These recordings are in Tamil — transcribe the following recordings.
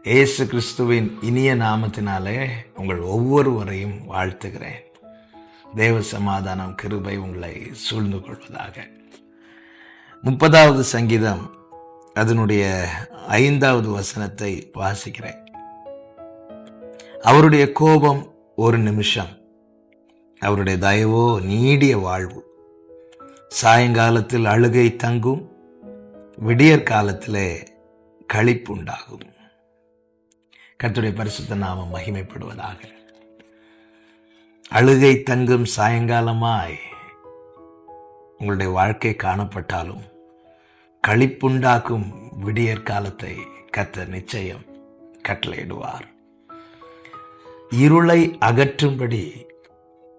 இயேசு கிறிஸ்துவின் இனிய நாமத்தினாலே உங்கள் ஒவ்வொருவரையும் வாழ்த்துகிறேன். தேவ சமாதானம் கிருபை உங்களை சூழ்ந்து கொள்வதாக. 30வது சங்கீதம் அதனுடைய 5வது வசனத்தை வாசிக்கிறேன். அவருடைய கோபம் ஒரு நிமிஷம், அவருடைய தயவோ நீடிய வாழ்வு. சாயங்காலத்தில் அழுகை தங்கும், விடியற் காலத்திலே களிப்புண்டாகும். கர்த்தருடைய பரிசுத்த நாமம் மகிமைப்படுவதாக. அழுகை தங்கும் சாயங்காலமாய் உங்களுடைய வாழ்க்கை காணப்பட்டாலும் களிப்புண்டாக்கும் விடியற் காலத்தை கர்த்தர் நிச்சயம் கட்டளையிடுவார். இருளை அகற்றும்படி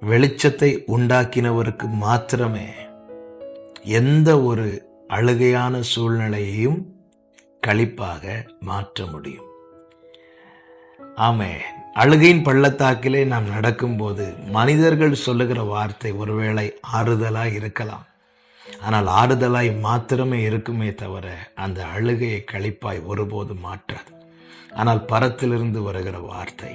வெளிச்சத்தை உண்டாக்கினவருக்கு மாத்திரமே எந்த ஒரு அழுகையான சூழ்நிலையையும் களிப்பாக மாற்ற முடியும். ஆமே, அழுகையின் பள்ளத்தாக்கிலே நாம் நடக்கும்போது மனிதர்கள் சொல்லுகிற வார்த்தை ஒருவேளை ஆறுதலாய் இருக்கலாம். ஆனால் ஆறுதலாய் மாத்திரமே இருக்குமே தவிர அந்த அழுகையை களிப்பாய் ஒருபோதும் மாற்றாது. ஆனால் பரத்திலிருந்து வருகிற வார்த்தை,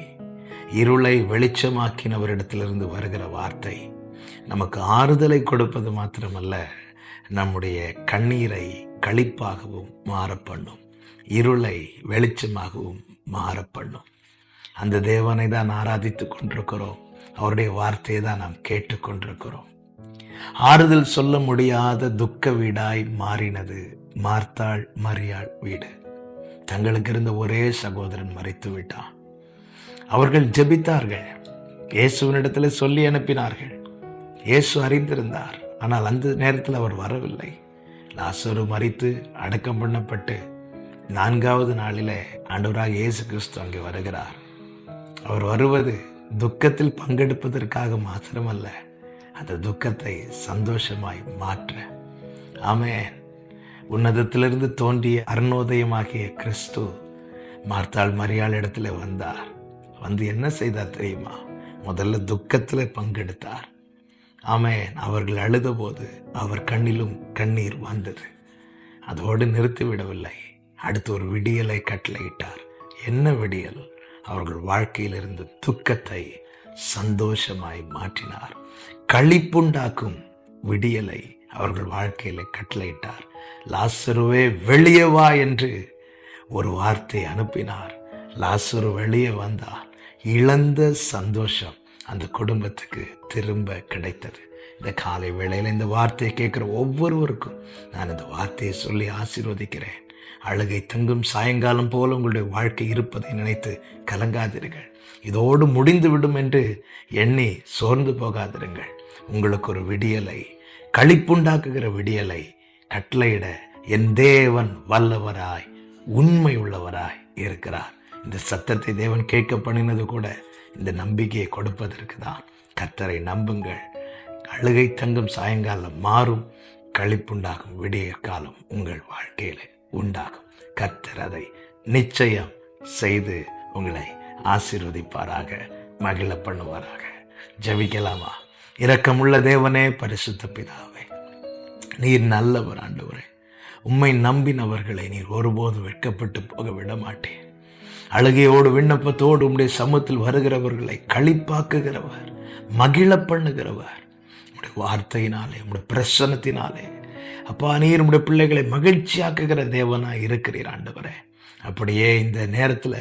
இருளை வெளிச்சமாக்கினவரிடத்திலிருந்து வருகிற வார்த்தை நமக்கு ஆறுதலை கொடுப்பது மாத்திரமல்ல, நம்முடைய கண்ணீரை களிப்பாகவும் மாறப்பண்ணும், இருளை வெளிச்சமாகவும் மாறப்பண்ணும். அந்த தேவனை தான் ஆராதித்துக் கொண்டிருக்கிறோம். அவருடைய வார்த்தையை தான் நாம் கேட்டுக்கொண்டிருக்கிறோம். ஆறுதல் சொல்ல முடியாத துக்க வீடாய் மாறினது மார்த்தாள் மரியாள் வீடு. தங்களுக்கு இருந்த ஒரே சகோதரன் மரித்து விட்டான். அவர்கள் ஜெபித்தார்கள், இயேசுவினிடத்தில் சொல்லி அனுப்பினார்கள். இயேசு அறிந்திருந்தார், ஆனால் அந்த நேரத்தில் அவர் வரவில்லை. லாசரு மரித்து அடக்கம் பண்ணப்பட்டு 4வது நாளிலே ஆண்டவராக இயேசு கிறிஸ்து அங்கே வருகிறார். அவர் வருவது துக்கத்தில் பங்கெடுப்பதற்காக மாத்திரமல்ல, அந்த துக்கத்தை சந்தோஷமாய் மாற்ற. ஆமென். உன்னதத்திலிருந்து தோன்றிய அருணோதயமாகிய கிறிஸ்து மார்த்தாள் மரியாள் இடத்துல வந்தார். வந்து என்ன செய்தார் தெரியுமா? முதல்ல துக்கத்தில் பங்கெடுத்தார். ஆமென். அவர்கள் அழுத போது அவர் கண்ணிலும் கண்ணீர் வந்தது. அதோடு நிறுத்திவிடவில்லை. அடுத்து ஒரு விடியலை கட்டளையிட்டார். என்ன விடியல்? அவர்கள் வாழ்க்கையில் இருந்த துக்கத்தை சந்தோஷமாய் மாற்றினார். களிப்புண்டாக்கும் விடியலை அவர்கள் வாழ்க்கையில கட்டளையிட்டார். லாசருவே வெளியே வா என்று ஒரு வார்த்தை அனுப்பினார். லாசரு வெளியே வந்தார். இழந்த சந்தோஷம் அந்த குடும்பத்துக்கு திரும்ப கிடைத்தது. இந்த காலை வேளையில் இந்த வார்த்தையை கேட்கிற ஒவ்வொருவருக்கும் நான் இந்த வார்த்தையை சொல்லி ஆசீர்வதிக்கிறேன். அழுகை தங்கும் சாயங்காலம் போல உங்களுடைய வாழ்க்கை இருப்பதை நினைத்து கலங்காதிருங்கள். இதோடு முடிந்துவிடும் என்று எண்ணி சோர்ந்து போகாதிருங்கள். உங்களுக்கு ஒரு விடியலை, களிப்புண்டாக்குகிற விடியலை கட்டளையிட என் தேவன் வல்லவராய் உண்மை உள்ளவராய் இருக்கிறார். இந்த சத்தத்தை தேவன் கேட்க பண்ணினது கூட இந்த நம்பிக்கையை கொடுப்பதற்கு தான். கர்த்தரை நம்புங்கள். அழுகை தங்கும் சாயங்காலம் மாறும், களிப்புண்டாகும் விடிய காலம் உங்கள் வாழ்க்கையில் உண்டாகும். கர்த்தர் அதை நிச்சயம் செய்து உங்களை ஆசீர்வதிப்பாராக, மகிழ பண்ணுவாராக. ஜெபிக்கலாமா? இரக்கமுள்ள தேவனே, பரிசுத்த பிதாவே, நீர் நல்லவர் ஆண்டவரே. உம்மை நம்பினவர்களை நீர் ஒருபோது வெட்கப்பட்டு போக விட மாட்டேன். அழுகையோடு விண்ணப்பத்தோடு உம்முடைய சமூகத்தில் வருகிறவர்களை களிப்பாக்குகிறவர், மகிழ பண்ணுகிறவர். உம்முடைய வார்த்தையினாலே, உம்முடைய பிரசன்னத்தினாலே அப்பா, நீர் உம்முடைய பிள்ளைகளை மகிழ்ச்சியாக்குகிற தேவனாய் இருக்கிறீர் ஆண்டவரே. அப்படியே இந்த நேரத்தில்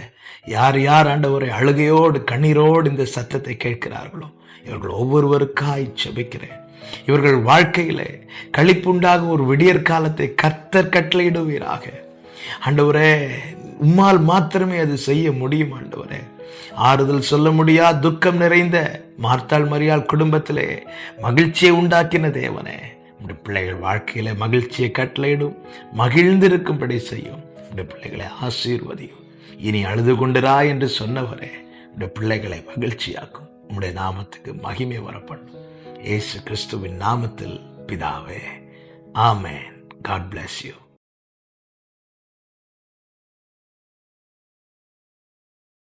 யார் யார் ஆண்டவரை அழுகையோடு கண்ணீரோடு இந்த சத்தத்தை கேட்கிறார்களோ இவர்கள் ஒவ்வொருவருக்காய் ஜெபிக்கிறேன். இவர்கள் வாழ்க்கையிலே களிப்புண்டாக ஒரு விடியற் காலத்தை கர்த்தர் கட்டளையிடுவீராக ஆண்டவரே. உம்மால் மாத்திரமே அது செய்ய முடியும் ஆண்டவரே. ஆறுதல் சொல்ல முடியா துக்கம் நிறைந்த மார்த்தாள் மரியாள் குடும்பத்திலே மகிழ்ச்சியை உண்டாக்கின தேவனே, உடைய பிள்ளைகள் வாழ்க்கையில மகிழ்ச்சியை கட்டளையிடும், மகிழ்ந்திருக்கும்படி செய்யும். உடைய பிள்ளைகளை ஆசீர்வதியும். இனி அழுது கொண்டிரா என்று சொன்னவரே, உடைய பிள்ளைகளை மகிழ்ச்சியாக்கும். உம்முடைய நாமத்துக்கு மகிமை வரப்படும். இயேசு கிறிஸ்துவின் நாமத்தில் பிதாவே, ஆமென். God bless you.